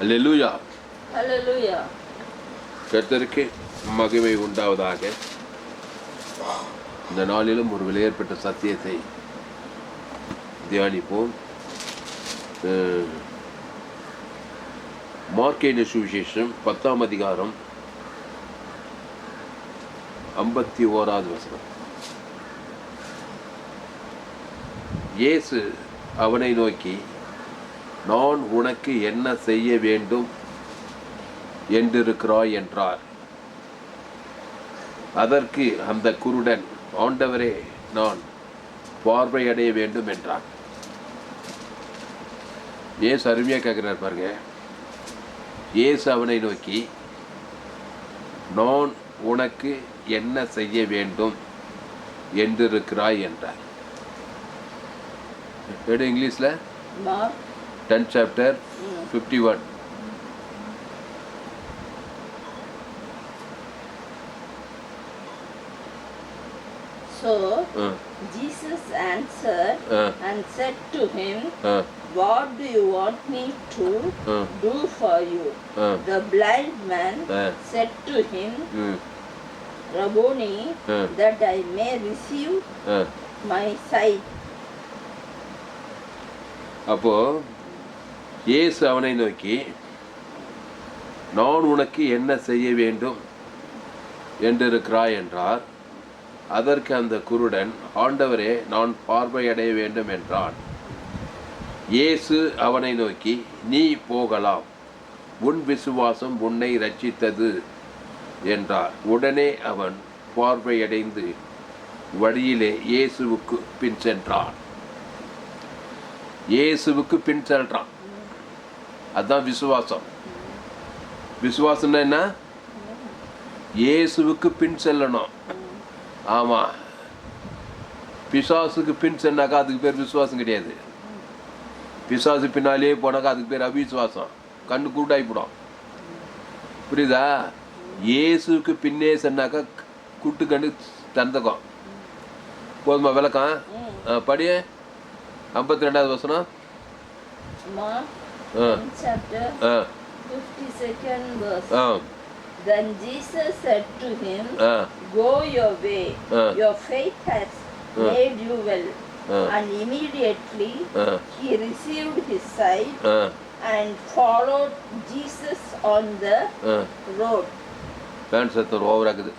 அல்லேலூயா. Hallelujah. கர்த்தருக்கு மகிமை உண்டாவதாக. இந்த நாளிலும் ஒரு வெளியேற்பட்ட சத்தியத்தை தியானிப்போம். மார்க்கின் சுவிசேஷம் 10ஆம் அதிகாரம் 51வது வசனம். இயேசு அவனை நோக்கி, நான் உனக்கு என்ன செய்ய வேண்டும் என்றிருக்கிறாய் என்றார். அதற்கு அந்த குருடன், ஆண்டவரே, நான் பார்வையடைய வேண்டும் என்றான். இயேசு அருமையாக கேட்கிறார் பாருங்க. இயேசு அவனை நோக்கி, நான் உனக்கு என்ன செய்ய வேண்டும் என்றிருக்கிறாய் என்றார். எடு இங்கிலீஷ்ல. Mark 10th chapter 51. So Jesus answered and said to him, what do you want me to do for you? The blind man said to him, Rabboni, that I may receive my sight. அப்போ இயேசு அவனை நோக்கி, நான் உனக்கு என்ன செய்ய வேண்டும் என்றிருக்கிறாய் என்றார். அதற்கு அந்த குருடன், ஆண்டவரே, நான் பார்வையடைய வேண்டும் என்றான். இயேசு அவனை நோக்கி, நீ போகலாம், உன் விசுவாசம் உன்னை இரட்சித்தது என்றார். உடனே அவன் பார்வையடைந்து வழியிலே இயேசுவுக்கு பின் சென்றான். இயேசுவுக்கு பின் செல்றான். அதுதான் விசுவாசம். விசுவாசம்னா என்ன? இயேசுவுக்கு பின் செல்லணும். ஆமா, பிசாசுக்கு பின் சென்னாக்கா அதுக்கு பேர் விசுவாசம் கிடையாது. பிசாசு பின்னாலே போனாக்கா அதுக்கு பேர் அவிசுவாசம். கண்ணு கூட்டாயிப்படும். புரியுதா? இயேசுக்கு பின்னே சென்னாக்கா கூட்டு கண்ணு தந்தகம். போதுமா விளக்கம்? படி 52வது வசனம். Chapter 52nd verse. Then Jesus said to him, go your way, your faith has made you well. And immediately he received his sight and followed Jesus on the road. Band சத்தம் ஓவராகுது.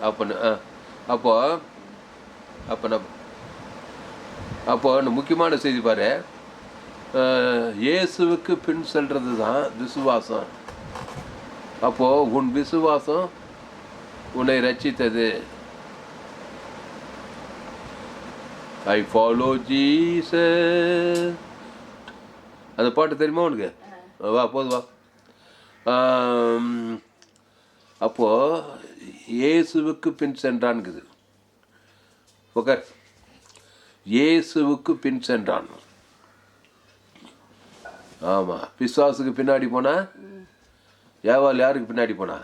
அப்போ முக்கியமான செய்தி பாரு. இயேசுவுக்கு பின் செல்றது தான் விசுவாசம். அப்போ உன் விசுவாசம் உன்னை ரட்சித்தது. I follow Jesus. அந்த பாட்டு தெரியுமா உனக்கு? வா, போது வா. அப்போ இயேசுவுக்கு பின் சென்றான்குது. ஓகே, இயேசுவுக்கு பின் சென்றான். ஆமா, பிசாசுக்கு பின்னாடி போனா, ஏவாள் யாருக்கு பின்னாடி போனா?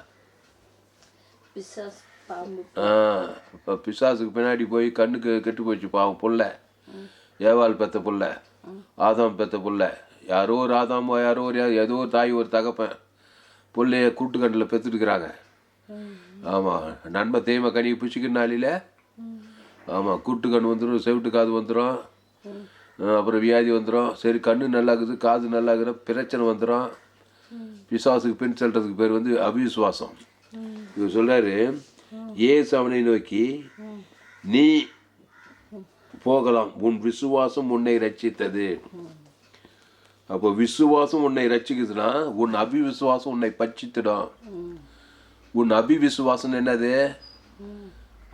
இப்போ பிசாசுக்கு பின்னாடி போய் கண்ணுக்கு கெட்டு போச்சு பாவம். புள்ள ஏவாள் பெத்த புள்ள, ஆதாம் பெத்த புள்ள. யாரோ ஒரு ஆதாமோ யாரோ ஒரு ஏதோ ஒரு தாய் ஒரு தகப்பன் புள்ளைய கூட்டுக்கண்டில் பெற்றுட்டுக்கிறாங்க. ஆமாம், நன்மை தேய்மை கனி பிடிச்சிக்கினாலில. ஆமாம், கூட்டுக்கண் வந்துடும், செவிட்டு காது வந்துடும், அப்புறம் வியாதி வந்துடும். சரி, கண்ணு நல்லாக்குது, காது நல்லாக்குற, பிரச்சனை வந்துடும். பிசாசுக்கு பின் செல்றதுக்கு பேர் வந்து அவிசுவாசம். இவர் சொல்றாரு, இயேசு அவனை நோக்கி, நீ போகலாம், உன் விசுவாசம் உன்னை ரட்சித்தது. அப்போ விசுவாசம் உன்னை ரட்சிக்குதுன்னா உன் அபிவிசுவாசம் உன்னை பட்சித்திடும். உன் அபிவிசுவாசம் என்னது?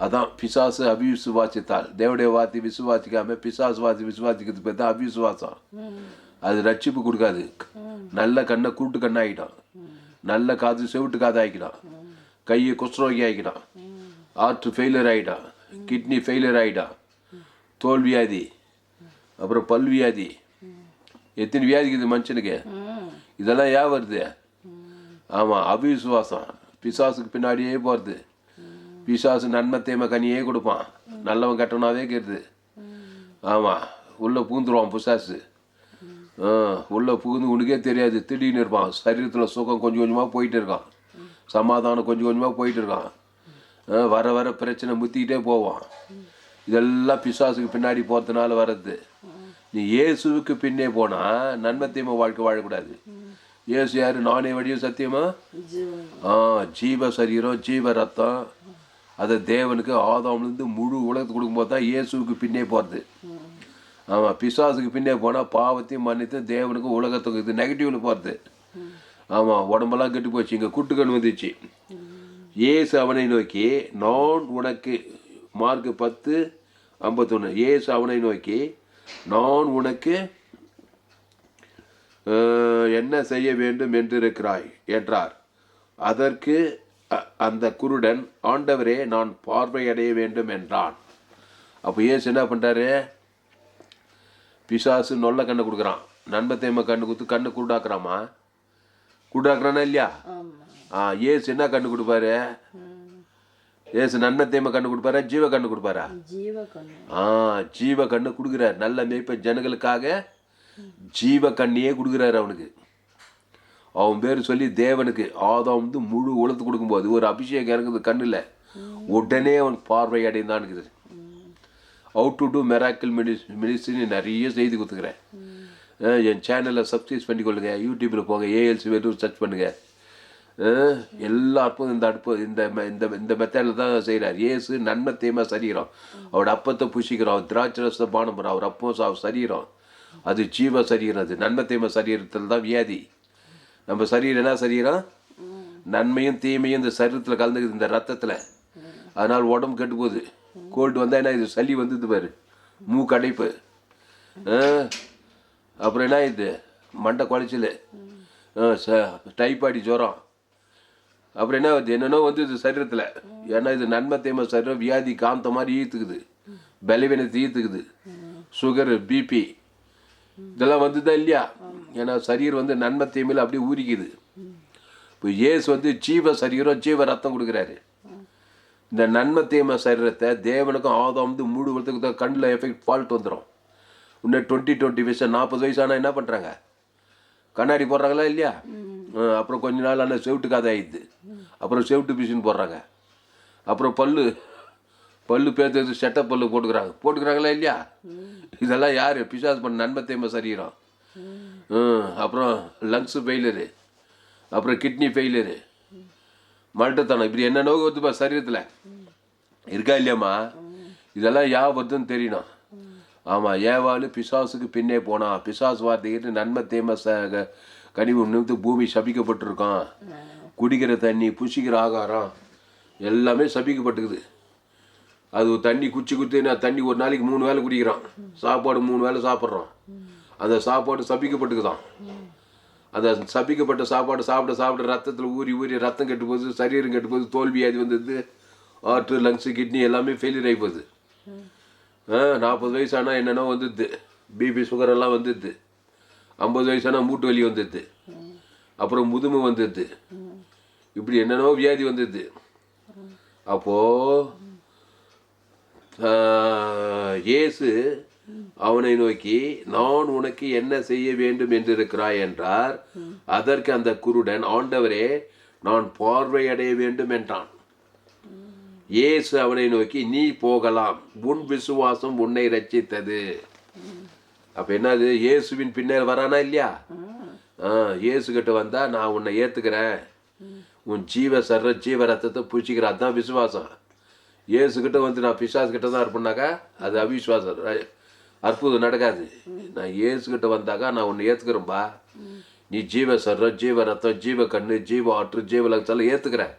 அதான் பிசாசு அபிவிசுவாசித்தால். தேவடைய வார்த்தை விசுவாசிக்காம பிசாசு வாசி விசுவாசிக்கிறது பேர் தான் அபிவிசுவாசம். அது ரட்சிப்பு கொடுக்காது. நல்ல கண்ணை கூட்டு கண்ணை ஆகிடும், நல்ல காது செவிட்டு காது ஆகிடும், கையை குஷ்ரோகி ஆகிடும், ஹார்ட் ஃபெயிலியர் ஆகிடும், கிட்னி ஃபெயிலியர் ஆகிடும், தோல் வியாதி, அப்புறம் பல் வியாதி. எத்தனை வியாதிக்குது மனுஷனுக்கு? இதெல்லாம் ஏன் வருது? ஆமாம், அபிவிசுவாசம். பிசாசுக்கு பின்னாடியே போகிறது. பிசாசு நன்மை தேமை கனியே கொடுப்பான், நல்லவன் கெட்டவனாவே கேட்குது. ஆமாம், உள்ளே பூந்துருவான் பிசாசு. உள்ளே புகுந்து உனக்கே தெரியாது, திடீர்னு இருப்பான். சரீரத்தில் சுகம் கொஞ்சம் கொஞ்சமாக போயிட்டு இருக்கான், சமாதானம் கொஞ்சம் கொஞ்சமாக போயிட்டு இருக்கான். வர வர பிரச்சனை முத்திக்கிட்டே போவான். இதெல்லாம் பிசாசுக்கு பின்னாடி போகிறதுனால வர்றது. நீ இயேசுவுக்கு பின்னே போனால் நன்மை தீமை வாழ்க்கை வாழக்கூடாது. இயேசு யார்? நானே வழியும் சத்தியமா ஜீவ சரீரம் ஜீவ ரத்தம். அதை தேவனுக்கு ஆதாம்லேருந்து முழு உலகத்துக்கு கொடுக்கும்போது தான் இயேசுவுக்கு பின்னே போகிறது. ஆமாம், பிசாசுக்கு பின்னே போனால் பாவத்தையும் மன்னித்து தேவனுக்கு உலகத்துக்கு இது நெகட்டிவ்னு போகிறது. ஆமாம், உடம்பெல்லாம் கெட்டு போச்சு. இங்கே குட்டுக்கண் வந்துச்சு. இயேசு அவனை நோக்கி நான் உனக்கு, மார்க் 10:51, இயேசு அவனை நோக்கி நான் உனக்கு என்ன செய்ய வேண்டும் என்றிருக்கிறாய் என்றார். அதற்கு அந்த குருடன், ஆண்டவரே நான் பார்வையடைய வேண்டும் என்றான். அப்போ இயேசு என்ன பண்ணுறாரு? பிசாசு நொல்ல கண்ணை கொடுக்குறான், நன்மை தீமை கண்ணு கொடுத்து கண்ணு குருடாக்குறாமா? குருடாக்குறானா இல்லையா? இயேசு என்ன கண்ணு கொடுப்பாரு? இயேசு நன்மை தீமை கண்ணு கொடுப்பாரா, ஜீவ கண்ணு கொடுப்பாரா? ஜீவ கண்ணு கொடுக்குறாரு. நல்ல மேய்ப்ப ஜனங்களுக்காக ஜீவ கண்ணியே கொடுக்குறாரு அவனுக்கு. அவன் பேர் சொல்லி தேவனுக்கு ஆதாம் வந்து முழு உலகத்து கொடுக்கும்போது ஒரு அபிஷேகம் இறங்குது கண்ணில். உடனே அவன் பார்வை அடைந்தான் இருக்குது. Out to do miracle ministry நிறைய செய்தி கொடுத்துக்கிறேன். என் சேனலில் சப்ஸ்கிரைப் பண்ணிக்கொள்ளுங்க. யூடியூப்பில் போங்க, ஏஎல்சி வெறும் சர்ச் பண்ணுங்கள். எல்லாருக்கும் இந்த மெத்தடில் தான் செய்கிறார். இயேசு நன்மை தீமை சரீரம், அவரோட அப்பத்தை புஷிக்கிறோம், திராட்சை ரசத்தை பானம் பண்ணுறோம். அவர் அப்பம் சரீரம் அது ஜீவ சரீரம். அது நன்மை தீமை சரீரத்தில் தான் வியாதி. நம்ம சரீரம் என்ன சரீரம்? நன்மையும் தீமையும் இந்த சரீரத்தில் கலந்துக்குது, இந்த ரத்தத்தில். அதனால் உடம்பு கெட்டு போகுது. கோல்டு வந்தால் என்ன இது? சளி வந்துது பாரு, மூக்கடைப்பு, அப்புறம் என்ன இது? மண்டை குறைச்சல், டைப்பாய்டு ஜுரம், அப்புறம் என்ன வருது? என்னென்னோ வந்து இது சரீரத்தில். ஏன்னா இது நன்மை தீமை சரீரம் வியாதி காந்த மாதிரி ஈர்த்துக்குது, பலவீனத்தை ஈர்த்துக்குது, சுகரு, பிபி இதெல்லாம் வந்துதான் இல்லையா? ஏன்னா சரீரம் வந்து நன்மை தீமையில் அப்படியே ஊறிக்குது. இப்போ இயேசு வந்து ஜீவ சரீரம் ஜீவ ரத்தம் கொடுக்குறாரு. இந்த நன்மை தீமை சரீரத்தை தேவனுக்கும் ஆதாம் வந்து மூடு வரத்துக்கு தான் கண்ணில் எஃபெக்ட் ஃபால்ட் வந்துடும். இன்னும் 20 வயசு 40 வயசானால் என்ன பண்ணுறாங்க? கண்ணாடி போடுறாங்களா இல்லையா? அப்புறம் கொஞ்ச நாள் ஆனால் செவிட்டு காதை ஆயிடுது. அப்புறம் செவிட்டு மிஷின் போடுறாங்க. அப்புறம் பல்லு பேர்த்து செட்டப் பல்லு போட்டுக்கிறாங்களா இல்லையா? இதெல்லாம் யார்? பிசாசு பண்ண நன்மை தீமை சரீரம். அப்புறம் லங்ஸு ஃபெயிலரு, அப்புறம் கிட்னி ஃபெயிலரு, மல்ட்டத்தனம், இப்படி என்னென்னோ வருதுப்பா சரீரத்தில். இருக்கா இல்லையாம்மா? இதெல்லாம் வருதுன்னு தெரியணும். ஆமாம், ஏவாள் பிசாசுக்கு பின்னே போனான். பிசாசு வார்த்தைக்கிட்டு நன்மை தீமை கனிவு நிமித்து பூமி சபிக்கப்பட்டிருக்கான். குடிக்கிற தண்ணி, புசிக்கிற ஆகாரம் எல்லாமே சபிக்கப்பட்டுக்குது. அது தண்ணி குச்சி நான் தண்ணி ஒரு நாளைக்கு 3 வேளை குடிக்கிறான், சாப்பாடு 3 வேளை சாப்பிட்றோம். அந்த சாப்பாடு சபிக்கப்பட்டுக்குதான். அந்த சபிக்கப்பட்ட சாப்பாடு சாப்பிட ரத்தத்தில் ஊறி ரத்தம் கெட்டு போகுது, சரீரம் கெட்டு போகுது, தோல்வியாதி வந்தது, ஹார்ட்டு, லங்ஸு, கிட்னி எல்லாமே ஃபெயிலியர் ஆகி போகுது. 40 வயசானால் என்னென்னோ வந்துடுது, பிபி சுகர் எல்லாம் வந்துடுது. 50 வயசானால் மூட்டு வலி வந்துடுது, அப்புறம் முதுமை வந்துடுது, இப்படி என்னென்னோ வியாதி வந்துடுது. அப்போது இயேசு அவனை நோக்கி நான் உனக்கு என்ன செய்ய வேண்டும் என்றிருக்கிறாய் என்றார். அதற்கு அந்த குருடன், ஆண்டவரே நான் பார்வையடைய வேண்டும் என்றான். இயேசு அவனை நோக்கி நீ போகலாம், உன் விசுவாசம் உன்னை ரட்சித்தது. அப்ப என்னது? இயேசுவின் பின்னர் வரானா இல்லையா? இயேசு கிட்ட வந்தா நான் உன்னை ஏத்துக்கிறேன், உன் ஜீவ ரத்தத்தை பூச்சிக்கிறேன், அதுதான் விசுவாசம். இயேசுக்கிட்ட வந்து நான் பிசாசு கிட்ட தான் இருப்பேன்னாக்கா அது அவிசுவாசம், அற்புதம் நடக்காது. நான் இயேசுக்கிட்ட வந்தாக்கா நான் உன்னை ஏற்றுக்கிறேன்பா, நீ ஜீவ ரத்தம், ஜீவ கண்ணு, ஜீவ ஆற்று, ஜீவ லங்ஸெல்லாம் ஏற்றுக்கிறேன்.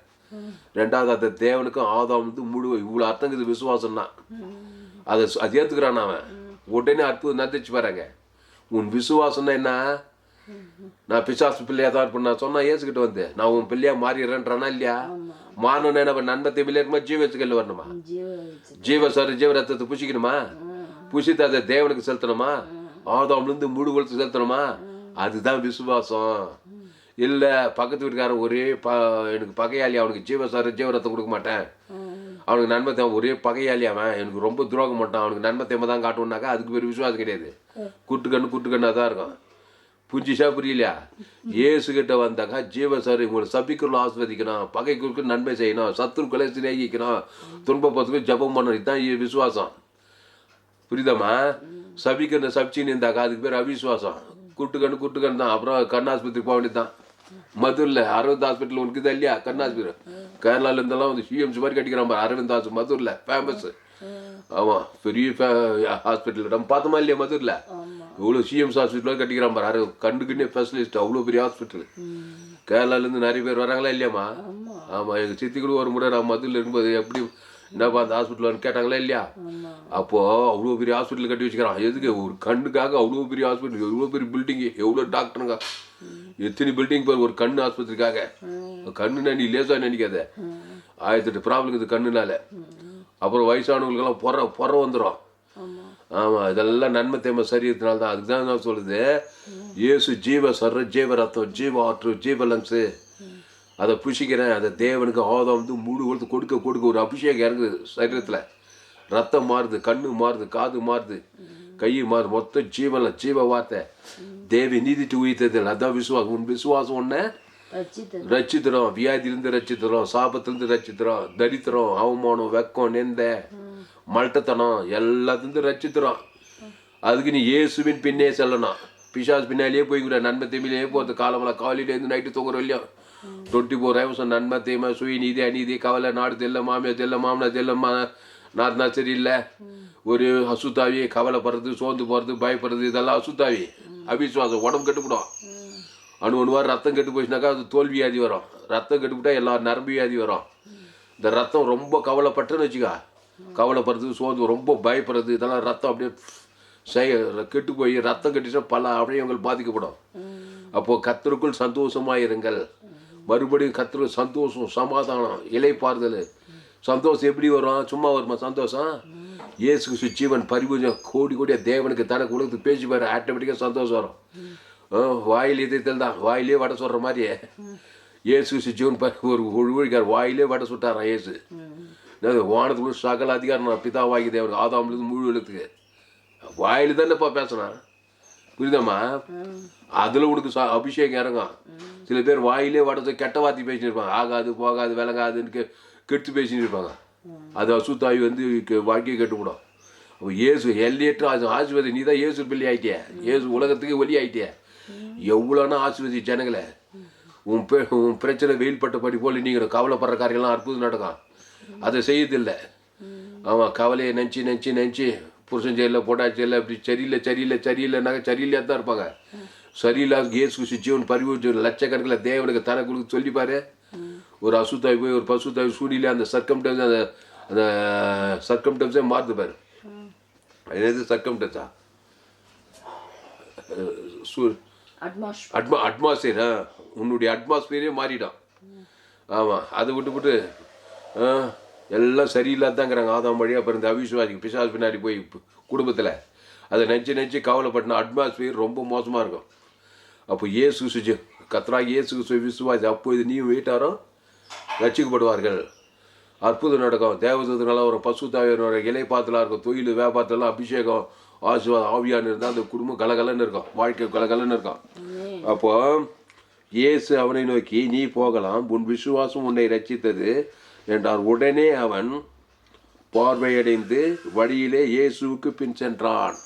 ரெண்டாவது அந்த தேவனுக்கும் ஆதாம் வந்து இவ்வளோ அர்த்தங்குது விசுவாசம் தான். அது ஏற்றுக்கிறான் அவன். உடனே அற்புதம் நடந்துச்சு பாருங்க. உன் விசுவாசம்னா என்ன? நான் பிசாசு பிள்ளையா தான் இருப்பேன் நான் சொன்னா இயேசுக்கிட்ட வந்து நான் உன் பிள்ளையா மாறிடுறேன்றானா இல்லையா? மாறணும்னா என்ன? நன்மை தீமையில இருக்குமா? ஜீவத்துக்கு வரணுமா? ஜீவ ரத்தத்தை புசிக்கணுமா? புசித்து அதை தேவனுக்கு செலுத்தணுமா? ஆதாம்லேருந்து முழு குலத்துக்கு செலுத்தணுமா? அதுதான் விசுவாசம். இல்லை பக்கத்து வீட்டுக்காரன் ஒரே எனக்கு பகையாளி, அவனுக்கு ஜீவ ரத்தம் கொடுக்க மாட்டேன், அவனுக்கு நன்மை தேவை, ஒரே பகையாளி, அவன் எனக்கு ரொம்ப துரோகம் மாட்டான், அவனுக்கு நன்மை தேவை தான் காட்டுவோம்னாக்கா அதுக்கு பேர் விசுவாசம் கிடையாது. குட்டுக்கண்ணு தான் இருக்கும். புரிஞ்சிச்சா புரியலையா? இயேசு கிட்ட வந்தாக்கா ஜீவசரி உங்களை சபிக்குள்ள ஆஸ்வதிக்கணும், பகைக்குறுக்கு நன்மை செய்யணும், சத்துருக்களை சிநேகிக்கணும், துன்பப்பத்துக்கு ஜபம் பண்ணணும். இதுதான் விசுவாசம். புரியுதாம்மா? சபிக்கணும் சபிச்சின்னு இருந்தாக்கா அதுக்கு பேர் அவிசுவாசம். கூட்டுக்கண்ணு தான். அப்புறம் கண்ணாஸ்பத்திரிக்கு போக வேண்டியது தான். மதுரில் அரவிந்த் ஹாஸ்பிட்டல் உனக்கு தான் இல்லையா? கண்ணாஸ்பத்திரி கேரளாவில் இருந்தெல்லாம் வந்து சிஎம்சி மாதிரி கட்டிக்கிறான் அரவிந்த் ஹாஸ்பிட்டல் மதுரில் ஃபேமஸ். ஆமாம், பெரிய ஹாஸ்பிட்டல் நம்ம பார்த்தோமா இல்லையா மதுரில்? இவ்வளோ சிஎம்சி ஹாஸ்பிட்டல் கட்டிக்கிறான் பாரு. கண்ணுக்குன்னே ஸ்பெஷலிஸ்ட், அவ்வளோ பெரிய ஹாஸ்பிட்டல். கேரளாலேருந்து நிறைய பேர் வராங்களா இல்லையாம்மா? ஆமாம், எங்கள் சித்தி கூட ஒரு முறை நான் மதுரில் இருக்கும்போது எப்படி என்னப்பா அந்த ஹாஸ்பிட்டல் கேட்டாங்களா இல்லையா? அப்போது அவ்வளோ பெரிய ஹாஸ்பிட்டல் கட்டி வச்சுக்கிறான். எதுக்கு? ஒரு கண்ணுக்காக அவ்வளோ பெரிய ஹாஸ்பிட்டல், எவ்வளோ பெரிய பில்டிங்கு, எவ்வளோ டாக்டருங்க, எத்தனை பில்டிங் பேர் ஒரு கண்ணு ஆஸ்பத்திரிக்காக. கண்ணுனா நீ லேசாக நினைக்காத, 1008 ப்ராப்ளம் இருக்குது கண்ணுனால. அப்புறம் வயசானவங்களுக்கெல்லாம் பொற வந்துடும். ஆமாம், இதெல்லாம் நன்மை தேமை சரீரத்தினால தான். அதுக்கு தான் நான் சொல்லுது, இயேசு ஜீவ சர்ற, ஜீவ ரத்தம், ஜீவ ஆற்று, ஜீவ லங்ஸு, அதை புஷிக்கிறேன். அதை தேவனுக்கு ஆதம் வந்து முழு கொடுக்க ஒரு அபிஷேகம் இறங்குது சரீரத்தில். ரத்தம் மாறுது, கண்ணு மாறுது, காது மாறுது, கை மாறுது, மொத்தம் ஜீவன ஜீவ வார்த்தை தேவி நீதிட்டு உயிர்த்ததில். அதான் விசுவாசம். உன் விசுவாசம் ஒன்று ரச்சித்திரம், வியாதியிலிருந்து ரச்சித்திரம், சாபத்திலிருந்து ரச்சித்திரம், தரித்திரம், அவமானம், வெக்கம், நெந்த, மல்ட்டத்தனம் எல்லாத்துலேருந்து ரச்சித்திரம். அதுக்கு நீ இயேசுவின் பின்னே செல்லணும். பிசாஸ் பின்னாலேயே போய்க்கூட நன்மை தீமையிலேயே போகிறது. காலமெல்லாம் காலையிலேருந்து நைட்டு தூங்குறோம் இல்லையா? 24 hours நன்மை தீமை, சுய நீதி அநீதி, கவலை, நாடு தெல்ல, மாமியார் தெல்ல, மாமனார் தெல்ல, நார்னா சரியில்லை, ஒரு அசுத்தாவி, கவலைப்படுறது, சோர்ந்து போகிறது, பயப்படுறது, இதெல்லாம் அசுத்தாவி, அவிசுவாசம். உடம்பு கெட்டுப்படும். அணுவார் ரத்தம் கெட்டு போச்சுனாக்கா அது தோல் வியாதி வரும். ரத்தம் கெட்டுவிட்டா எல்லா நரம்பு வியாதி வரும். இந்த ரத்தம் ரொம்ப கவலைப்பட்டுன்னு வச்சுக்கா, கவலைப்படுறது, சோர்ந்து ரொம்ப பயப்படுறது, இதெல்லாம் ரத்தம் அப்படியே கெட்டு போய் ரத்தம் கட்டிச்சா பல அவயங்கள் பாதிக்கப்படும். அப்போது கர்த்தருக்குள் சந்தோஷமாக இருங்கள். மறுபடியும் கர்த்தர் சந்தோஷம், சமாதானம், இலைப்பாறுதல். சந்தோஷம் எப்படி வரும்? சும்மா வருமா சந்தோஷம்? இயேசு கிறிஸ்து ஜீவன் பரிபூஜம் கோடியாக தேவனுக்கு தனக்கு உலகத்துக்கு பேசி பாரு, ஆட்டோமேட்டிக்காக சந்தோஷம் வரும். வாயில் இதயத்தில் தான், வாயிலே வடை சொல்கிற மாதிரியே இயேசு கிறிஸ்து ஜீவன் ஒரு ஒழுவிக்கார் வாயிலே வடை சுட்டாரான் இயேசு. வானத்துக்குள்ள சகல அதிகாரம் பிதாவாகி தேவனுக்கு ஆதாம்லேருந்து முழு எழுத்துக்கு வாயில் தானேப்பா பேசினான். புரியுதாம்மா? அதில் உனக்கு அபிஷேகம் இறங்கும். சில பேர் வாயிலே வடை கெட்ட வார்த்தை பேசின்னு இருப்பாங்க. ஆகாது போகாது விலகாதுன்னு கெட்டு பேசின்னு இருப்பாங்க. அது அசுத்தாய் வந்து வாழ்க்கையை கெட்டுக்கூடும். அப்போ இயேசு எல்லையற்ற ஆசீர்வாதி. நீ தான் இயேசு பிள்ளை ஆகிட்டிய, இயேசு உலகத்துக்கு ஒலி ஆகிட்டிய. எவ்வளோனா ஆசீர்வதி ஜனங்களை. உன் பிரச்சனை வெயில் பட்டபடி போல் நீங்கள் கவலைப்படுற காரியெல்லாம் அற்புதம் நடக்கும். அதை செய்யறதில்லை. ஆமாம், கவலையை நினச்சி புருஷன் ஜெயிலில் போட்டாச்சு இல்லை, அப்படி சரியில்லைனாக்க சரியில்லையா தான் இருப்பாங்க. சரியில்லாத இயேசு கிறிஸ்து ஜீவன் பரிபூர்ண லட்சக்கணக்கில் தேவனுக்கு தனக்கு சொல்லிப்பாரு. ஒரு அசுத்தாய் போய் ஒரு பசுத்தாய் சூழ்நிலை அந்த அந்த சர்க்கம்டன்ஸே மாறுது பாரு. என்னது சர்க்கம்டன்ஸா? அட்மாஸ்பியர். உன்னுடைய அட்மாஸ்பியரே மாறிடும். ஆமாம், அதை விட்டு எல்லாம் சரியில்லாதாங்கிறாங்க. ஆதாம் வழியாக பிறந்த அவிசுவாசிக்கு பிசாசு பின்னாடி போய் குடும்பத்தில் அதை நினச்சி கவலைப்பட்டினா அட்மாஸ்பியர் ரொம்ப மோசமாக இருக்கும். அப்போ இயேசு சுஜி கர்த்தராகிய இயேசு கிறிஸ்துவை விசுவாசி, அப்போ இது நீயும் வீட்டாரும் ரட்சிக்கப்படுவார்கள். அற்புதம் நடக்கும். தேவதூதனால ஒரு பசுத்தாவியனோட இலைப்பாத்தலாக இருக்கும். தொழில் வியாபாரத்தெல்லாம் அபிஷேகம் ஆசீர்வாதம் ஆவியான்னு இருந்தால் அந்த குடும்பம் கலகலன்னு இருக்கும், வாழ்க்கை கலகலன்னு இருக்கும். அப்போ இயேசு அவனை நோக்கி, நீ போகலாம், உன் விசுவாசம் உன்னை ரட்சித்தது என்றார். உடனே அவன் பார்வையடைந்து வழியிலே இயேசுவுக்கு பின் சென்றான்.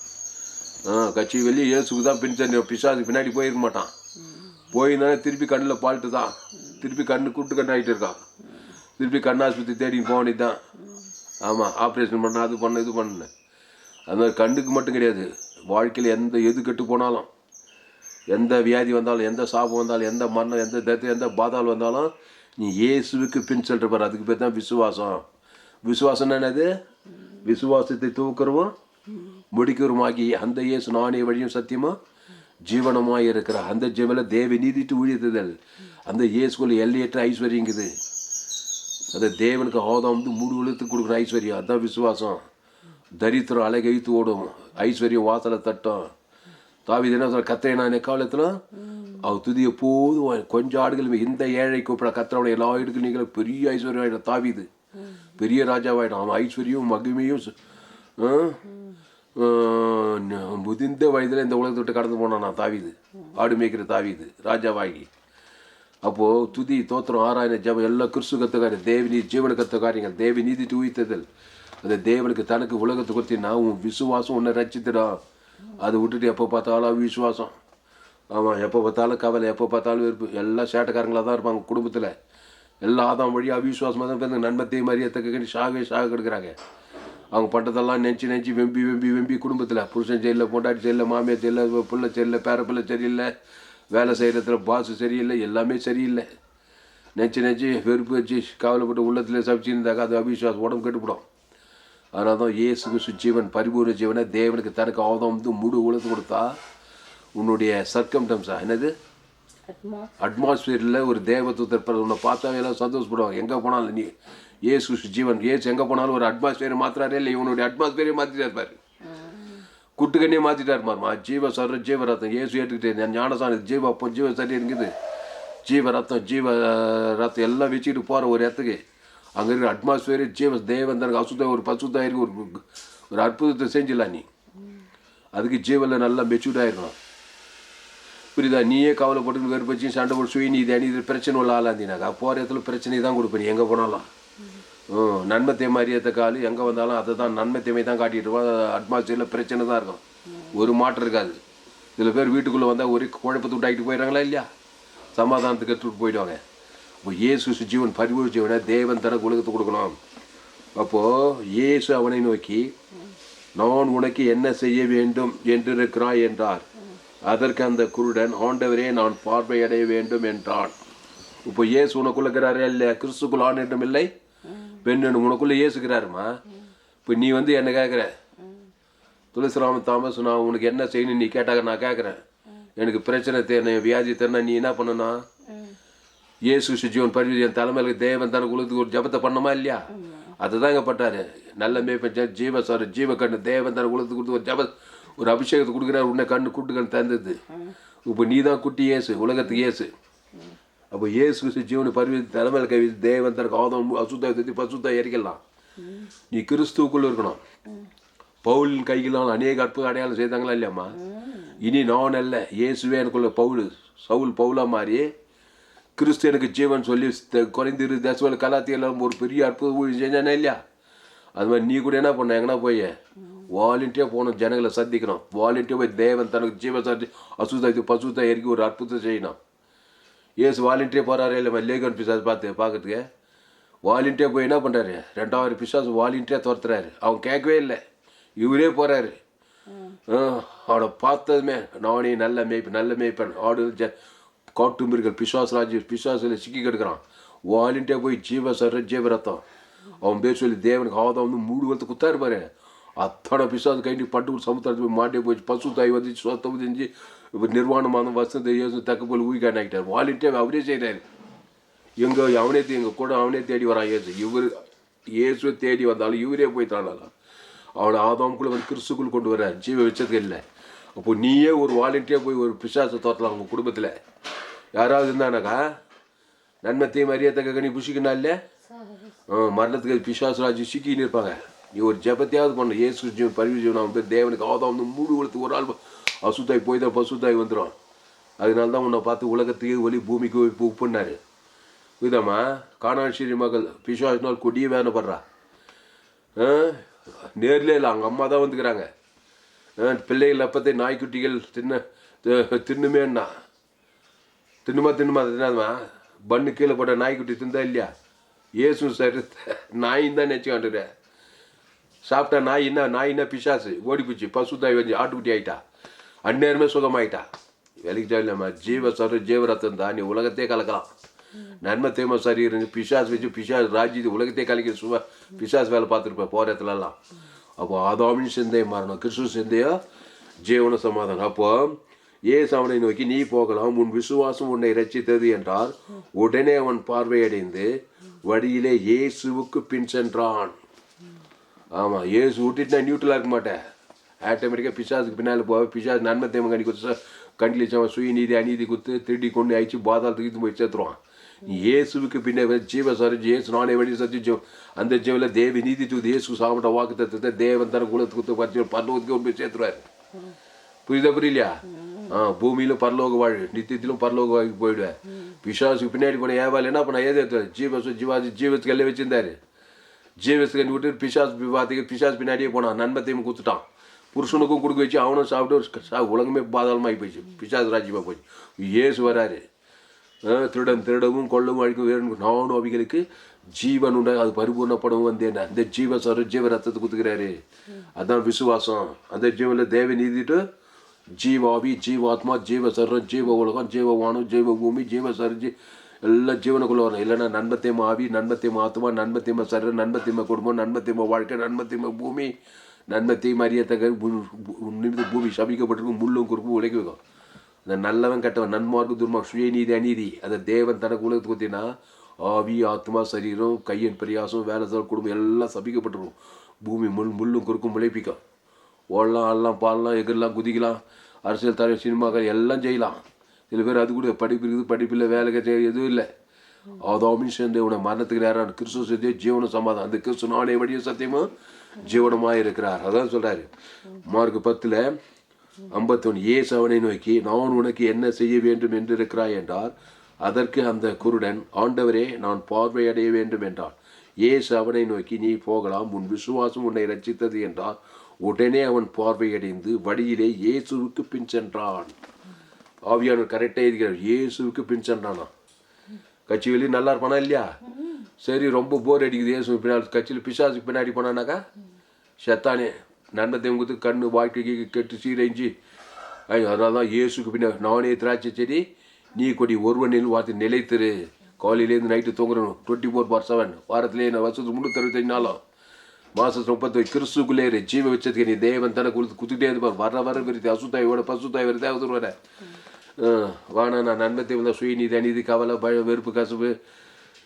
கட்சி வெளியே இயேசுக்கு தான் பின் சென்ற, பிசாசுக்கு பின்னாடி போயிருக்க மாட்டான். போயிருந்தானே திருப்பி கண்ணில் பால்ட்டு தான், திருப்பி கூட்டு கண்ணு ஆகிட்டு இருக்கான். திருப்பி கண்ணாஸ்பத்திரி தேடி போனது தான். ஆமாம், ஆப்ரேஷன் பண்ண, அது பண்ண, இது பண்ண. அது மாதிரி கண்ணுக்கு மட்டும் கிடையாது, வாழ்க்கையில் எது கெட்டு போனாலும், எந்த வியாதி வந்தாலும், எந்த சாபம் வந்தாலும், எந்த மரணம், எந்த தத்து, எந்த பாதாள் வந்தாலும் நீ இயேசுவுக்கு பின் செல்ற பாரு. அதுக்கு பேர் தான் விசுவாசம். விசுவாசம் என்னது? விசுவாசத்தை தூக்குறவும் முடிக்கிறோமாகி அந்த இயேசு நானே வழியும் சத்தியமாக ஜீவனமாக இருக்கிற அந்த ஜீவனில் தேவ நீதிட்டு ஊழியத்துதல். அந்த இயேசுக்குள்ள எல்லையற்ற ஐஸ்வர்யங்குது. அந்த தேவனுக்கு ஆதாம் வந்து மூடு உலகத்துக்கு கொடுக்குற ஐஸ்வர்யம், அதுதான் விசுவாசம். தரித்திரம் அலை கைத்து ஓடும், ஐஸ்வர்யம் வாசலை தட்டும். தாவீது என்ன சொல்ற? கர்த்தரை நான் எக்காலத்தில் அவர் துதிய போதும் கொஞ்சம் ஆடுகள் இந்த ஏழை கூப்பிட கர்த்தரோட எல்லா இடத்துக்கும் நீங்கள் பெரிய ஐஸ்வர்யம் ஆகிடும். தாவீது பெரிய ராஜாவாயிடும். அவன் ஐஸ்வர்யம் மகிமையும் முதிர்ந்த வயதில் இந்த உலகத்தை விட்டு கடந்து போனான் நான் தாவீது, ஆடு மேய்க்கிற தாவீது ராஜாவாகி. அப்போது துதி தோத்திரம் ஆராயண ஜபம் எல்லாம் கிறிஸ்து கற்றுக்காரு. தேவ ஜீவனை கற்ற காரியங்கள், தேவ நீதி உயிர்த்ததல், அந்த தேவனுக்கு தனக்கு உலகத்தை கொடுத்தீங்கன்னா உன் விசுவாசம் உன்னை ரச்சித்திடும். அதை விட்டுட்டு எப்போ பார்த்தாலும் விசுவாசம், ஆமாம், எப்போ பார்த்தாலும் கவலை, எப்போ பார்த்தாலும் வெறுப்பு, எல்லாம் சேட்டைக்காரங்களாக தான் இருப்பாங்க குடும்பத்தில். எல்லா ஆதாம் வழி அவிசுவாசமாக தான் பேருந்து நன்மத்தையும் மரியாதைக்கு சாக கெடுக்கிறாங்க. அவங்க பண்ணுறதெல்லாம் நெஞ்சு வெம்பி குடும்பத்தில் புருஷன் சரியில்லை, பொண்டாட்டி சரியில்லை, மாமியார் சரியில்லை, பிள்ளை சரியில்லை, பேரப்பிள்ளை சரியில்லை, வேலை செய்கிறதுல பாசு சரியில்லை, எல்லாமே சரியில்லை. நெஞ்சு வெறுப்பு வச்சு கவலைப்பட்டு உள்ளத்தில் சமைச்சிருந்தாக்கா அது அவிசுவாசம், உடம்பு கெட்டுப்படும். அதனால தான் இயேசு கிறிஸ்து ஜீவன், பரிபூர்ண ஜீவனை தேவனுக்கு தனக்கு ஆதாம் முழு உலகத்து கொடுத்தா உன்னுடைய சர்க்கம்டம்ஸா என்னது அட்மாஸ்பியரில் ஒரு தேவதூதர் உன்னை பார்த்தா எல்லாம் சந்தோஷப்படுவாங்க. எங்கே போனாலும் நீ இயேசு கிறிஸ்து ஜீவன், இயேசு எங்கே போனாலும் ஒரு அட்மாஸ்பியரை மாத்திராரே இல்லை, இவனுடைய அட்மாஸ்பியரை மாற்றிட்டா இருப்பார். குட்டுக்கண்ணியே மாற்றிட்டா இருப்பாருமா. ஜீவ சொல்கிற ஜீவ ரத்தம் இயேசு ஏற்றுக்கிட்டே ஞானசான ஜீவ அப்போ ஜீவ சரி இருக்குது, ஜீவ ரத்தம் எல்லாம் வச்சுக்கிட்டு போகிற ஒரு இடத்துக்கு அங்கே இருக்கிற அட்மாஸ்பியரு ஜீவ தேவன் தனக்கு அசுத்தம் ஒரு பசுத்தாக இருக்கு, ஒரு அற்புதத்தை செஞ்சிடலாம் நீ. அதுக்கு ஜீவனில் நல்லா மெச்சூர்டாக இருக்கணும். புரியுதா? நீயே கவலைப்பட்டு வெறுப்பச்சு சண்டை போட்டு சுயநீதி அநீதி பிரச்சனை உள்ள ஆளாந்தினாக்கா போகிற இடத்துல பிரச்சனை தான் கொடுப்பேன். எங்கே போனாலும் நன்மை தேமை அறியாத காலு எங்கே வந்தாலும் அதை தான் நன்மை தேமை தான் காட்டிகிட்டு இருப்போம். அட்மாஸ்பியரில் பிரச்சனை தான் இருக்கும், ஒரு மாற்றம் இருக்காது. சில பேர் வீட்டுக்குள்ளே வந்தால் ஒரு குழப்பத்தை விட்டாக்கிட்டு போயிடுறாங்களா இல்லையா, சமாதானத்துக்கு எடுத்துகிட்டு போயிடுவாங்க. இப்போ இயேசு ஜீவன் பரிபூர்ண ஜீவனை தேவன் தனக்கு உலகத்தை கொடுக்கணும். அப்போது இயேசு அவனை நோக்கி நான் உனக்கு என்ன செய்ய வேண்டும் என்று இருக்கிறாய் என்றார். அதற்கு அந்த குருடன் ஆண்டவரே நான் பார்வையடைய வேண்டும் என்றான். இப்போ இயேசு உனக்குள்ள இருக்கிறாரே இல்லையா, கிறிஸ்துக்குள் ஆண் என்றும் இல்லை பெண் என்னும் உனக்குள்ளே இயேசுக்கிறாருமா. இப்போ நீ வந்து என்ன கேட்குற, துளசிராம தாமஸ் நான் உனக்கு என்ன செய்யணும் நீ கேட்டாக்க நான் கேட்குறேன், எனக்கு பிரச்சனை தேர்ன வியாதி தரனா நீ என்ன பண்ணணும், இயேசு ஜீவன் பரிவு என் தலைமையில தேவன் தனக்கு உலகத்துக்கு ஒரு ஜபத்தை பண்ணமா இல்லையா, அதுதான் இங்கே பட்டாரு. நல்ல மேய்ப்பன் ஜீவ கண்ணு தேவன் தனக்கு உலகத்துக்கு கொடுத்து ஒரு ஜப ஒரு அபிஷேகத்தை கொடுக்குறாரு, உன்னை கண்ணு கூட்டு கண் தந்தது. இப்போ நீ தான் குட்டி இயேசு, உலகத்துக்கு இயேசு. அப்போ இயேசு ஜீவனை பரிவு தலைமையில் கவி தேவன் தனக்கு ஆதம் அசுத்த பசுத்தா எரிக்கலாம். நீ கிறிஸ்துவுக்குள்ள இருக்கணும். பவுலின் கைகளால் அநேக அற்புத அடையாளம் செய்தாங்களா இல்லையாம்மா. இனி நான் அல்ல இயேசுவே எனக்குள்ள சவுல் பவுலா மாறி கிறிஸ்து எனக்கு ஜீவன் சொல்லி குறைந்திரு தேசவேல கலாத்தியெல்லாம் ஒரு பெரிய அற்புத ஊழி செஞ்சானே இல்லையா. அது மாதிரி நீ கூட என்ன பண்ண, எங்கன்னா போய் வாலண்டியாக போகணும், ஜனங்களை சந்திக்கணும். வாலண்டியாக போய் தேவன் தனக்கு ஜீவ சந்தி அசுத்த பசுத்தா எரிக்கி ஒரு அற்புதத்தை செய்யணும். ஏசு வாலண்டியாக போகிறாரே இல்லை லேகன் பிசாஸ் பார்க்கறதுக்கு வாலண்டியாக போய் என்ன பண்ணுறாரு, 2000 பிசாஸ் வாலண்டியாக துரத்துறாரு. அவன் கேட்கவே இல்லை, இவரே போகிறாரு. அவனை பார்த்ததுமே நானே நல்ல மேய்ப்பன் ஆடு காட்டு மிருகல் பிசாசில் சிக்கி கெடுக்கிறான். வாலண்டியாக போய் ஜீவ ரத்தம் அவன் பேர் சொல்லி தேவனுக்கு ஆதம் வந்து 3 வருஷத்து குத்தா இருப்பாரு. அத்தனை பிசாசு கைண்டி பட்டு சமுத்திரத்துக்கு போய் மாட்டே போய் பசு தாய் வந்து சொத்தம் செஞ்சு இப்போ நிர்வாணமான வசந்த இயேசு தக்க போல் ஊய்கான் ஆகிட்டார். வாலண்டியாக அவரே செய்கிறாரு. எங்கள் கூட அவனே தேடி வரான் இயேசு. இயேசுவை தேடி வந்தாலும் இவரே போய் தானாலாம் அவனை ஆதாமுக்குள்ளே வந்து கிறிஸ்துக்குள் கொண்டு வர்றார், ஜீவ வச்சதுக்கு இல்லை. அப்போ நீயே ஒரு வாலண்டியாக போய் ஒரு பிசாசை தோற்றலாம். உங்கள் குடும்பத்தில் யாராவது இருந்தானாக்கா நன்மை தீமை அறியத்தக்க கனி புஷிக்கணும் இல்லை, மரணத்துக்கு பிசாசு ராஜ்யம் சிக்கின்னு இருப்பாங்க. நீ ஒரு ஜபத்தையாவது பண்ண இயேசு ஜீவன் பரிவு ஜீவன் வந்து தேவனுக்கு ஆதாம் வந்து 3 வருஷத்துக்கு ஒரு ஆள் அசுத்தாய் போய் தான் பசுத்தாய் வந்துடும். அதனால தான் உன்னை பார்த்து உலகத்துக்கு ஒளி பூமிக்கு உப்புன்னாரு. புரியுதாம்மா. காணாட்சி மகள் பிசாசினால் கொடிய வேதனைப்படுறா. நேர்லே இல்லை, அவங்க அம்மா தான் வந்துக்கிறாங்க. பிள்ளைகள் அப்பத்தை நாய்க்குட்டிகள் தின்னுமேன்னா தின்னுமா தின்னாதுமா. பண்ணு கீழே போட்ட நாய்க்குட்டி தின்றா இல்லையா. ஏசு சார் நாயின்னு தான் நினச்சி காண்டுற. சாப்பிட்டா நாயின்னா பிசாசு ஓடி போச்சு, பசுத்தாய் வந்து ஆட்டுக்குட்டி ஆகிட்டா, அந்நேரமே சுகமாயிட்டா. வேலைக்கு தேவையில்லாமா. ஜீவ ரத்தம் தான் நீ உலகத்தையே கலக்கலாம். நன்மை தேமை சரி இருந்து பிசாசு வச்சு பிசாசு ராஜ்யத்து உலகத்தையே கலக்கி பிசாசு வேலை பார்த்துருப்பேன் போகிற இடத்துலலாம். அப்போ ஆதாமின் சிந்தையை மாறணும், கிறிஸ்துவ சிந்தையோ ஜீவன சமாதானம். அப்போ ஏசு அவனை நோக்கி நீ போகலாம், உன் விசுவாசம் உன்னை ரட்சித்தது என்றார். உடனே அவன் பார்வையடைந்து வழியிலே இயேசுவுக்கு பின் சென்றான். ஆமாம், இயேசு விட்டுட்டு நான் நியூட்ரலாக இருக்க மாட்டேன். ஆட்டோமேட்டிக்காக பிசாசுக்கு பின்னால் போவேன். பிசாசு நன்மை தேவை கணி கொடுத்து கண்களிச்சவன் சுயநீதி அநீதி குத்து திருடி கொண்டு அழிச்சு பாதாளத்துக்கு போய் சேர்த்துருவான். இயேசுவுக்கு பின்னே ஜீவசாரி இயேசு நானே வழி சத்தியம் அந்த ஜீவில் தேவி நீதி தூது இயேசு சாப்பிட்ட வாக்கு தத்துவத்தை தேவன் தர குலத்து குத்து பறிச்சு பரலோகத்துக்கு கொண்டு போய் சேர்த்துருவாரு. புரியலையா? பூமியிலும் பரலோக வாழ் நித்தியத்திலும் பரலோக வாழ்க்கை போயிடுவேன். பிசாசுக்கு பின்னாடி போன ஏவாள் என்ன பண்ண ஏதேத்துவார் ஜீவத்துக்கு எல்லாம் வச்சிருந்தாரு. ஜீவத்துக்கு விட்டு பிசாசு பின்னாடியே போனான். நன்மத்தையும் கொடுத்துட்டான். புருஷனுக்கும் கொடுக்க வச்சு அவனும் சாப்பிட்டு உலகமே பாதாளமாகி போயிடுச்சு. பிசாசு ராஜ்யமாக போச்சு. இயேசு வராரு. திருடவும் கொள்ளவும் அழிக்கும் வேணும் நானும் அவைகளுக்கு ஜீவன் உண்டு அது பரிபூர்ணப்படவும் வந்தேன். அந்த ஜீவ ரத்தத்தை குத்துக்கிறாரு. அதான் விசுவாசம். அந்த ஜீவனில் தேவ நீதிட்டு ஜீவாவி ஜீவாத்மா ஜீவசரம் ஜீவ உலகம் ஜீவவானம் ஜீவ பூமி ஜீவசரி எல்லாம் ஜீவனுக்குள்ள வரணும். இல்லைன்னா நன்மத்தையும் ஆவி நன்மத்தையும் ஆத்மா நன்மத்தையும் சரீரம் நன்மத்தையும் குடும்பம் நன்மத்தையும் வாழ்க்கை நன்மத்தையும் பூமி நன்மத்தையும் அறியத்தக்க பூமி சபிக்கப்பட்டிருக்கும் முள்ளும் குறுப்பும் உழைக்க வைக்கும். அந்த நல்லவன் கெட்டவன் நன்மார்க்கு துர்மார்க்கு சுயநீதி அநீதி அதை தேவன் தனக்கு உலகத்தை குத்தினா ஆவி ஆத்மா சரீரம் கையின் பிரயாசம் வேலை குடும்பம் எல்லாம் சபிக்கப்பட்டிருக்கும். பூமி முள்ளும் குறுக்கும் முளைப்பிக்கும். ஓடலாம் ஆடலாம் பாடலாம் எகிரலாம் குதிக்கலாம் அரசியல் தலைவர் சினிமாக்கள் எல்லாம் செய்யலாம். சில பேர் அது கூட படிப்பு இருக்குது படிப்பில்லை வேலை எதுவும் இல்லை. ஆதாமின் சேர்ந்து உன மரணத்துக்கு நேரம் கிறிஸ்துவ சேர்ந்தே ஜீவனம் சமாதானம் அந்த கிறிஸ்து நானே வழியும் சத்தியமும் ஜீவனமாக இருக்கிறார். அதான் சொல்கிறாரு மார்க் 10:51 இயேசு அவனை நோக்கி நான் உனக்கு என்ன செய்ய வேண்டும் என்று இருக்கிறாய் என்றார். அதற்கு அந்த குருடன் ஆண்டவரே நான் பார்வையடைய வேண்டும் என்றான். இயேசு அவனை நோக்கி நீ போகலாம் உன் விசுவாசம் உன்னை ரட்சித்தது என்றார். உடனே அவன் பார்வையடைந்து வழியிலே இயேசுவுக்கு பின் சென்றான். ஆவியானவர் கரெக்டாக இருக்கிறார். இயேசுவுக்கு பின் சென்றானா? கட்சி வெளியே நல்லா இருப்பானா இல்லையா? சரி ரொம்ப போர் அடிக்குது இயேசு பின்னாடி கட்சியில் பிசாசுக்கு பின்னாடி போனானாக்கா செத்தானே நன்மத்தையும் கொடுத்து கண்ணு வாழ்க்கைக்கு கெட்டு சீரஞ்சி. அதனால தான் இயேசுக்கு பின்னாடி நானே திராட்சை செடி நீ கொடி ஒருவனில் வார்த்தை நிலைத்திரு. காலையிலேருந்து நைட்டு தூங்குறணும் 24/7 வாரத்திலே நான் வருஷத்துக்கு 365 நாளும் மாதத்துக்கு 30 கிறிஸ்துக்குள்ளே இரு ஜீவ வச்சதுக்கு நீ தேவன் தனக்கு கொடுத்து குத்துட்டே இருப்பார். வர விருத்தி அசுத்தாயோட பசுத்தாய் வருது அவசரம் வர வானா நான் நன்மத்தை வந்தால் சுயநீதி அநீதி கவலை பயம் வெறுப்பு கசப்பு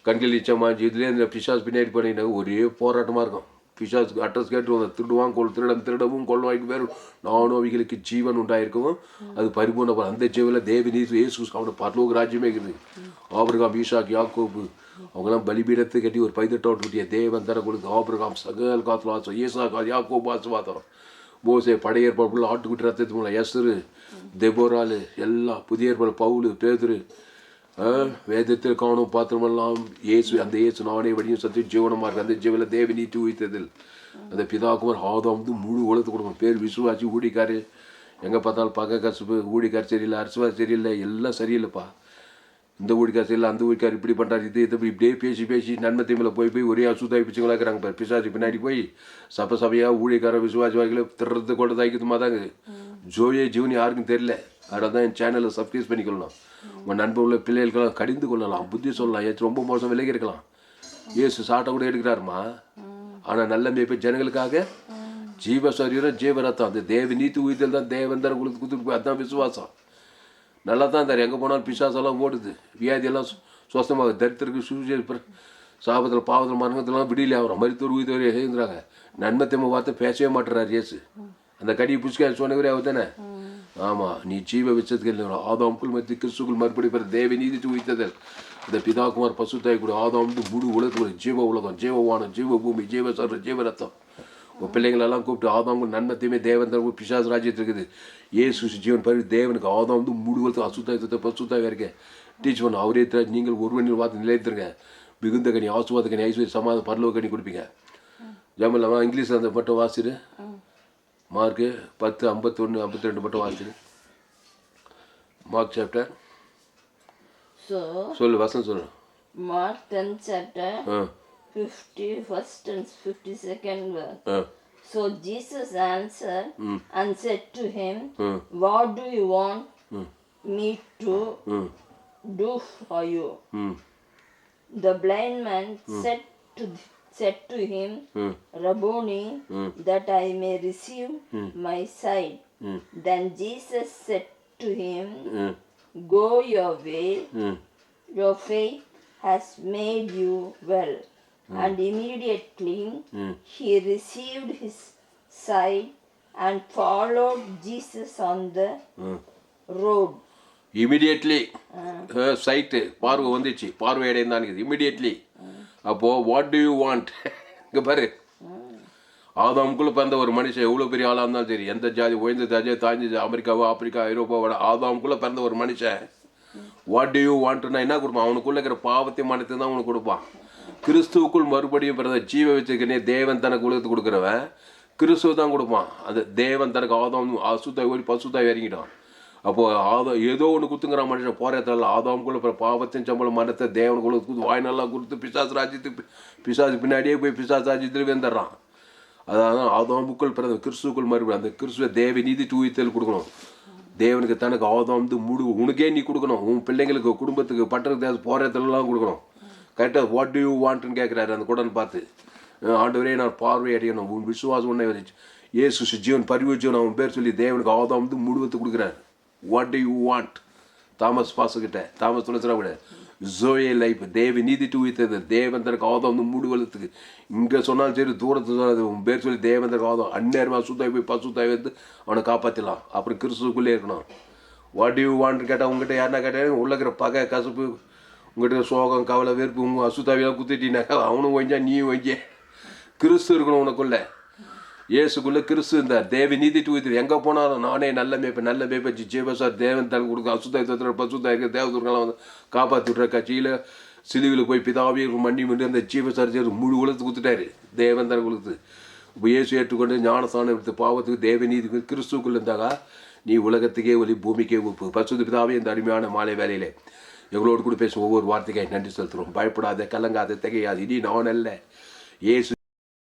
கண்கள் இச்சமாஞ்சி இதுலேயே இந்த பிசாஸ் பின்னாடி பண்ணிங்கன்னா ஒரே போராட்டமாக இருக்கும். பிசாசுக்கு அட்ரஸ் கேட்டு திருடுவான் திருடவும் கொள்வாய்க்கு வேறு நானும் அவைகளுக்கு ஜீவன் உண்டாயிருக்கவும் அது பரிபூர்ண அந்த ஜீவனில் தேவி நீர் இயேசு அவனோட பரலோக ராஜ்யமே இருக்குது. ஆபிரகாம் ஈசாக் யாக்கோபு அவங்களாம் பலிபீடத்தை கட்டி ஒரு 18 விட்டிய தேவன் தர கொடுத்து ஆபிரகாம் சகல் காத்துவாசம் ஈசாக் யாக்கோபு ஆசுவாதம் மோசே பழைய ஏற்பாடு ஆட்டுக்குட்டி ரத்தத்து மூலம் எஸ்ரு தெபோராலு எல்லாம் புதிய ஏற்பாடு பவுலு பேதுரு வேதத்தில் காணும் பாத்திரமெல்லாம் இயேசு அந்த இயேசு நானே வழியும் சத்தியம் ஜீவனமாக இருக்கு. அந்த ஜீவனில் தேவ நீதி உயிர்த்ததில் அந்த பிதாகுமார் ஆதாம் மூணு உலகத்து கொடுக்கணும். பேர் விசுவாசி ஊழிக்காரு எங்கே பார்த்தாலும் பக்க கசுப்பு ஊழிக்கார் சரியில்லை அரசுவார் சரியில்லை எல்லாம் சரியில்லைப்பா. இந்த ஊழிக்கார் சரியில்லை அந்த ஊழிக்கார் இப்படி பண்ணுறாரு இது இப்படியே பேசி நன்மத்தை மேலே போய் ஒரே அசுத்தாய் பிச்சுங்களா இருக்கிறாங்க. பிசாசி பின்னாடி போய் சபையாக ஊழிக்கார விசுவாசிவாய்களை திறந்து கொண்டு தாய்க்குமா தாங்க ஜோயே ஜீவன் யாருக்கும் தெரியல. அதனால தான் என் சேனலை சப்ஸ்கிரைப் பண்ணிக்கொள்ளலாம். உங்கள் நண்பர் உள்ள பிள்ளைகளுக்கெல்லாம் கடிந்து கொள்ளலாம் புத்தி சொல்லலாம். ஏதாச்சும் ரொம்ப மோசம் விலகி இருக்கலாம். இயேசு சாட்டை கூட எடுக்கிறாருமா. ஆனால் நல்ல மேய்ப்பு ஜனங்களுக்காக ஜீவ சரீரம் ஜீவ ரத்தம் அந்த தேவ நீதி உயிர்த்தல் தான் தேவன் தர கொடுத்து கொடுத்துட்டு அதுதான் விசுவாசம். நல்லா தான் தர எங்கே போனாலும் பிசாசெல்லாம் ஓடுது வியாதியெல்லாம் சுவஸ்தமாக தரித்திற்கு சூழ்ச்சி சாபத்தில் பாவத்தில் மரணத்திலாம் விடியில ஆகிறோம் மருத்துவர் உயிர் எழுந்துறாங்க. நன்மத்தை வார்த்தை பேசவே மாட்டுறாரு இயேசு. அந்த கடியை புஷ்கா சொன்னவரே அவர் தானே. ஆமாம் நீ ஜீவ வச்சதுக்கு இல்லை ஆதாம்குள் மத்தி கிறிஸ்துக்குள் மறுபடி பெற தேவ நீதி உயிர்த்ததல் இந்த பிதாகுமார் பசுத்தாய் கூட ஆதாம் முழு உலகத்துக்குள்ள ஜீவ உலகம் ஜீவவானம் ஜீவ பூமி ஜீவ சர ஜீவ ரத்தம் உங்கள் பிள்ளைங்களெல்லாம் கூப்பிட்டு ஆதாம்கள் நன்மத்தையுமே தேவன் தர பிசாசு ராஜ்யத்தில் இருக்குது. ஏசு ஜீவன் பரி தேவனுக்கு ஆதாம் முழு உலகத்துக்கு அசுத்தாயத்தை பசுத்தாய் வரைக்கும் டீச் பண்ண அவரே நீங்கள் ஒருவனில் பார்த்து நிலைத்திருங்க. மிகுந்த கனி ஆசுவாத கனி ஐஸ்வர்ய சமாத பரலோக கனி கொடுப்பீங்க. ஜாமல்லாமா இங்கிலீஷில் அந்த மட்டும் வாசிடு மார்க்கு 10:51-52 மட்டும் வாசிடு. மார்க் சாப்டர் சொல்லு வசனம் சொல்லு. Mark 10th chapter 51st and 52nd verse. So Jesus answered and said to him, what do you want me to do for you? The blind man said to him, Rabboni, that I may receive my sight. Then Jesus said to him, go your way, your faith has made you well. And immediately he received his sight and followed Jesus on the robe. Immediately sight பார்வை வந்துச்சு, பார்வை அடைந்தான் immediately. அப்போது what do you want? இங்கே பாரு, ஆதாமுக்குள்ளே பிறந்த ஒரு மனுஷன் எவ்வளோ பெரிய ஆளாக இருந்தாலும் சரி, எந்த ஜாதி உயர்ந்த ஜாதி தாய்ந்த அமெரிக்காவோ ஆப்பிரிக்கா ஐரோப்பாவோட ஆதாமுக்குள்ளே பிறந்த ஒரு மனுஷன் வாட் டு யூ வாண்ட்னா என்ன கொடுப்பான்? அவனுக்குள்ளே இருக்கிற பாவத்தை மனத்தை தான் அவனுக்கு கொடுப்பான். கிறிஸ்துவுக்குள் மறுபடியும் பிறந்த ஜீவ வச்சுக்கனே தேவன் தனக்கு உலகத்துக்கு கொடுக்குறவன் கிறிஸ்துவ தான் கொடுப்பான். அந்த தேவன் தனக்கு ஆதாம் அசுத்தாய் ஓடி பசுத்தாய் இறங்கிட்டான். அப்போது ஏதோ ஒன்று குத்துங்கிற மனுஷன் போராட்டத்தில் ஆதாமுக்குள்ள பாவத்தின் சம்பளம் மனத்தை தேவனுக்குள்ள கொடுத்து வாய் நல்லா கொடுத்து பிசாசு ராஜ்யத்துக்கு பிசாசு பின்னாடியே போய் பிசாசு ராஜ்யத்தில் வந்துடுறான். அதாவது ஆதாமுக்குள் பிறந்த கிறிஸ்துவுக்குள் மறுபடியும் அந்த கிறிஸ்துவ தேவ நீதி தூய்த்தல் கொடுக்கணும். தேவனுக்கு தனக்கு ஆதாம் உனக்கே நீ கொடுக்கணும். உன் பிள்ளைங்களுக்கு குடும்பத்துக்கு பட்டணத்துக்கு போராட்டத்திலலாம் கொடுக்கணும். கரெக்டாக வாட் டு யூ வாண்ட்னு கேட்குறாரு அந்த குடன் பார்த்து. ஆண்டவரே நான் பார்வை அடையணும், உன் விசுவாசம் உன்னை வச்சு இயேசு ஜீவன் பரிவு ஜீவன் அவன் பேர் சொல்லி தேவனுக்கு ஆதாம் முழுவத்து கொடுக்குறாரு. What do you want? Thomas பாசுக்கிட்ட தாமஸ் துளசிராவிட ஜோயே லைஃப் தேவ நீதி தூய்த்தது தேவன் தனக்கு ஆதாம் மூடுவலத்துக்கு இங்கே சொன்னாலும் சரி தூரத்து சொன்னாது உன் பேர் சொல்லி தேவன் தனக்கு ஆதாம் அந்நேரமாக சுத்தாய் போய் பசுத்தாய் வந்து அவனை காப்பாற்றலாம். அப்புறம் கிறிஸ்துக்குள்ளே இருக்கணும். வாட் யூ வாண்ட்னு கேட்டால் உங்ககிட்ட யாருன்னா கேட்டால் உள்ளக்கிற பகை கசப்பு உங்கள்கிட்ட சோகம் கவலை வெறுப்பு உங்கள் அசுத்தாவியெல்லாம் குத்திட்டீங்கன்னாக்கா அவனும் கொஞ்சம் நீயும் கொஞ்சம் கிறிஸ்து இருக்கணும் உனக்குள்ள. இயேசுக்குள்ளே கிறிஸ்து இருந்தார். தேவ நீதி தூய்த்து எங்கே போனாலும் நானே நல்ல மேய்ப்ப ஜீவசார் தேவன் தனக்கு கொடுக்க அசுத்தாய் தத்துற பசுத்தாய் இருக்க தேவதூர்களெலாம் வந்து காப்பாற்றி விட்ற கட்சியில் சிலுவையில் போய் பிதாவே மண்ணி பண்ணி அந்த ஜீவசார் முழு உலகத்துக்கு கொடுத்துட்டாரு தேவன் தனக்கு கொடுத்து. இப்போ இயேசு ஏற்றுக்கொண்டு ஞானஸ்தானம் எடுத்து பாவத்துக்கு தேவ நீதி கிறிஸ்துக்குள்ளே இருந்தாக்கா நீ உலகத்துக்கே ஒலி பூமிக்கே உப்பு. பசுத்து பிதாவே இந்த அருமையான மாலை வேலையில் எங்களோடு கூட பேசும் ஒவ்வொரு வார்த்தைக்காய் நன்றி செலுத்துகிறோம். பயப்படாத, கலங்காத, திகையாது. இனி நான் அல்ல, இயேசு